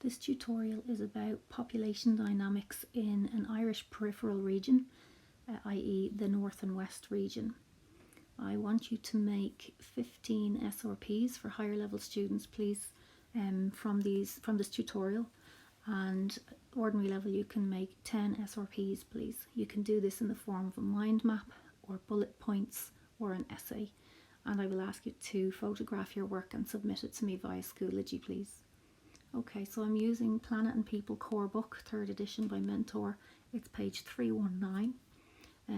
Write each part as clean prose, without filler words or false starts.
This tutorial is about population dynamics in an Irish peripheral region, i.e. the North and West region. I want you to make 15 SRPs for higher level students, please, from this tutorial, and ordinary level you can make 10 SRPs, please. You can do this in the form of a mind map or bullet points or an essay, and I will ask you to photograph your work and submit it to me via Schoology, please. Okay, so I'm using Planet and People Core Book, 3rd edition by Mentor. It's page 319.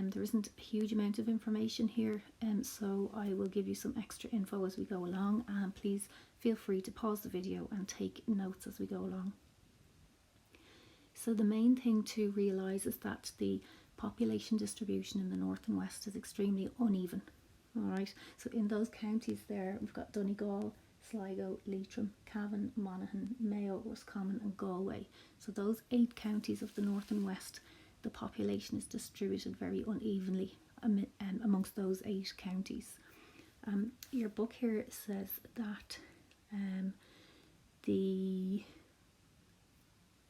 There isn't a huge amount of information here, so I will give you some extra info as we go along, and please feel free to pause the video and take notes as we go along. So the main thing to realise is that the population distribution in the North and West is extremely uneven. Alright, so in those counties there, we've got Donegal, Sligo, Leitrim, Cavan, Monaghan, Mayo, Roscommon and Galway. So those 8 counties of the North and West, the population is distributed very unevenly amongst those 8 counties. Your book here says that the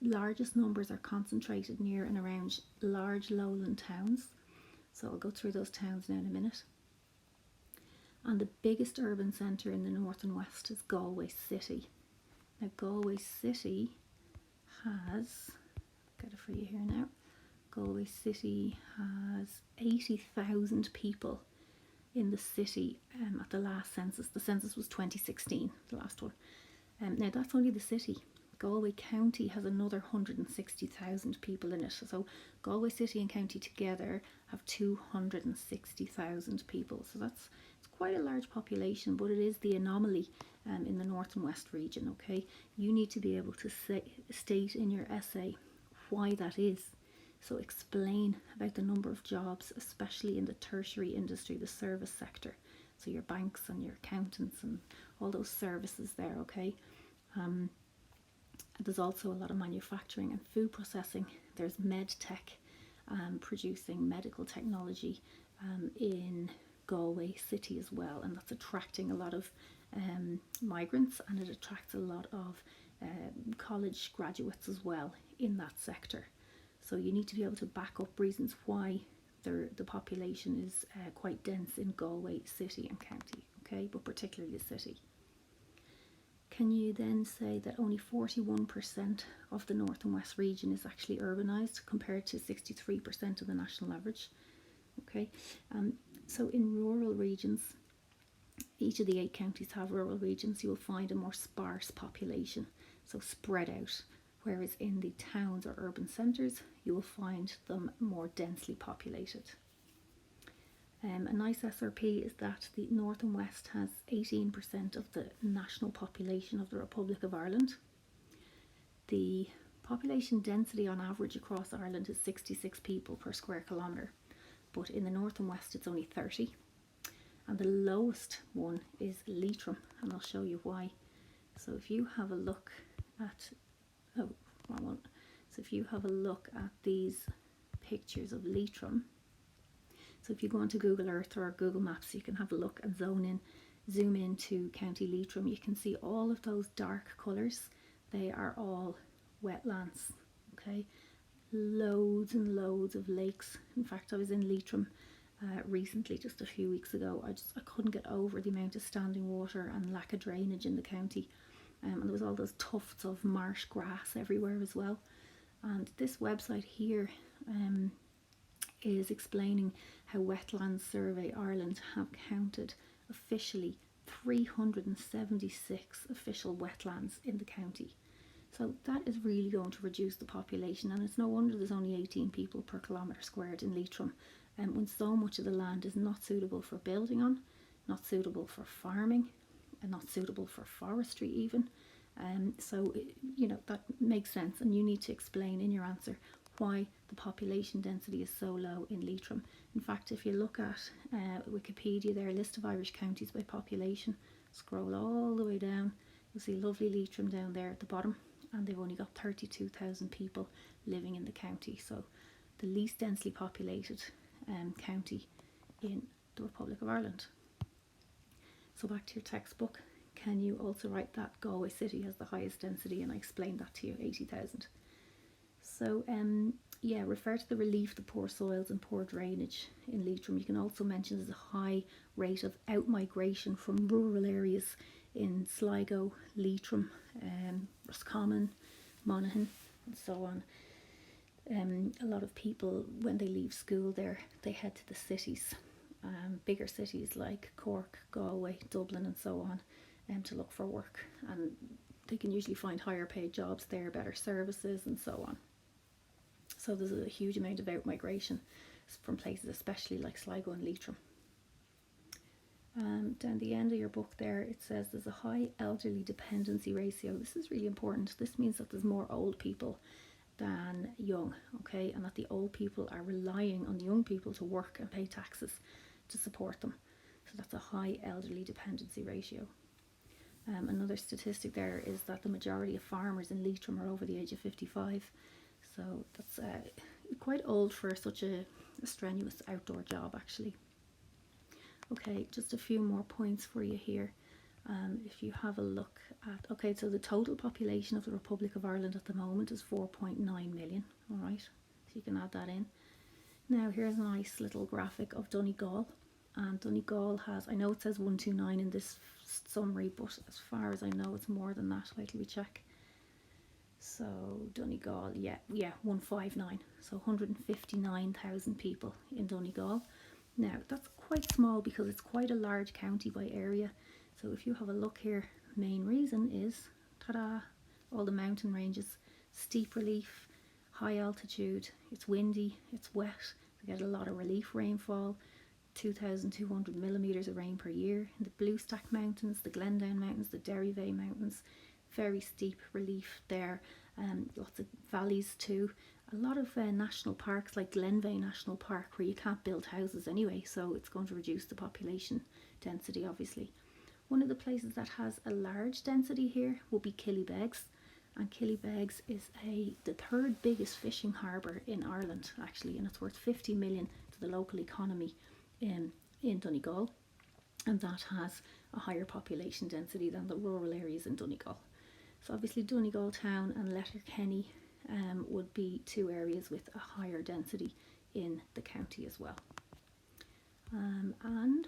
largest numbers are concentrated near and around large lowland towns. So I'll go through those towns now in a minute. And the biggest urban centre in the North and West is Galway City. Now Galway City has, I've got it for you here now, Galway City has 80,000 people in the city at the last census. The census was 2016, the last one. Now that's only the city. Galway County has another 160,000 people in it. So Galway City and County together have 260,000 people. So it's quite a large population, but it is the anomaly in the North and West region, okay? You need to be able to state in your essay why that is. So explain about the number of jobs, especially in the tertiary industry, the service sector. So your banks and your accountants and all those services there, okay? There's also a lot of manufacturing and food processing. There's med tech, producing medical technology in Galway City as well, and that's attracting a lot of migrants, and it attracts a lot of college graduates as well in that sector. So you need to be able to back up reasons why the population is quite dense in Galway City and County, okay, but particularly the city. Can you then say that only 41% of the North and West region is actually urbanised compared to 63% of the national average? Okay, so in rural regions, each of the 8 counties have rural regions, you will find a more sparse population, so spread out, whereas in the towns or urban centres, you will find them more densely populated. A nice SRP is that the North and West has 18% of the national population of the Republic of Ireland. The population density on average across Ireland is 66 people per square kilometre, but in the North and West it's only 30. And the lowest one is Leitrim, and I'll show you why. So if you have a look at, So if you have a look at these pictures of Leitrim, so if you go onto Google Earth or Google Maps, you can have a look and zoom in to County Leitrim. You can see all of those dark colours. They are all wetlands, okay? Loads and loads of lakes. In fact, I was in Leitrim recently, just a few weeks ago. I couldn't get over the amount of standing water and lack of drainage in the county. And there was all those tufts of marsh grass everywhere as well. And this website here is explaining how Wetlands Survey Ireland have counted officially 376 official wetlands in the county. So that is really going to reduce the population, and it's no wonder there's only 18 people per kilometre squared in Leitrim, when so much of the land is not suitable for building on, not suitable for farming, and not suitable for forestry even. So, you know, that makes sense, and you need to explain in your answer why the population density is so low in Leitrim. In fact, if you look at Wikipedia there, list of Irish counties by population, scroll all the way down, you'll see lovely Leitrim down there at the bottom, and they've only got 32,000 people living in the county, so the least densely populated county in the Republic of Ireland. So back to your textbook. can you also write that Galway City has the highest density, and I explained that to you, 80,000. So yeah, refer to the relief, the poor soils and poor drainage in Leitrim. You can also mention there's a high rate of out-migration from rural areas in Sligo, Leitrim, Roscommon, Monaghan and so on. A lot of people, when they leave school there, they head to the cities, bigger cities like Cork, Galway, Dublin and so on, to look for work, and they can usually find higher paid jobs there, better services and so on. So there's a huge amount of out migration from places especially like Sligo and Leitrim. Down the end of your book there, it says there's a high elderly dependency ratio. This is really important. This means that there's more old people than young, okay, and that the old people are relying on the young people to work and pay taxes to support them. So that's a high elderly dependency ratio. Another statistic there is that the majority of farmers in Leitrim are over the age of 55. So that's quite old for such a strenuous outdoor job, actually. Okay, just a few more points for you here. If you have a look at, okay, so the total population of the Republic of Ireland at the moment is 4.9 million, all right, so you can add that in. Now here's a nice little graphic of Donegal, and Donegal has, I know it says 129 in this summary, but as far as I know it's more than that. Wait till we check. So Donegal, yeah, 159, so 159,000 people in Donegal. Now that's quite small because it's quite a large county by area. So if you have a look here, main reason is, ta-da, all the mountain ranges, steep relief, high altitude, it's windy, it's wet, we get a lot of relief rainfall, 2,200 millimetres of rain per year in the Blue Stack Mountains, the Glendown Mountains, the Derryveigh Mountains, very steep relief there, lots of valleys too. A lot of national parks like Glenveigh National Park where you can't build houses anyway, so it's going to reduce the population density obviously. One of the places that has a large density here will be Killybegs, and Killybegs is the third biggest fishing harbour in Ireland actually, and it's worth 50 million to the local economy in Donegal, and that has a higher population density than the rural areas in Donegal. So obviously Donegal town and Letterkenny would be two areas with a higher density in the county as well. And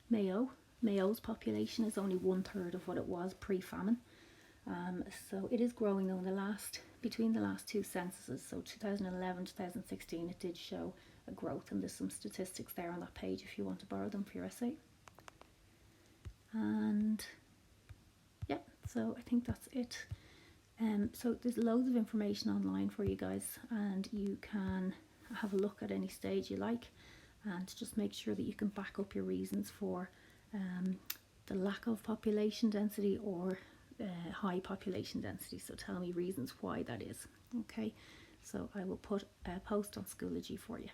Mayo's population is only 1/3 of what it was pre-famine. So it is growing though. Between the last two censuses, so 2011, 2016, it did show a growth, and there's some statistics there on that page if you want to borrow them for your essay. And yeah, so I think that's it. So there's loads of information online for you guys, and you can have a look at any stage you like, and just make sure that you can back up your reasons for the lack of population density or high population density. So tell me reasons why that is. Okay, so I will put a post on Schoology for you.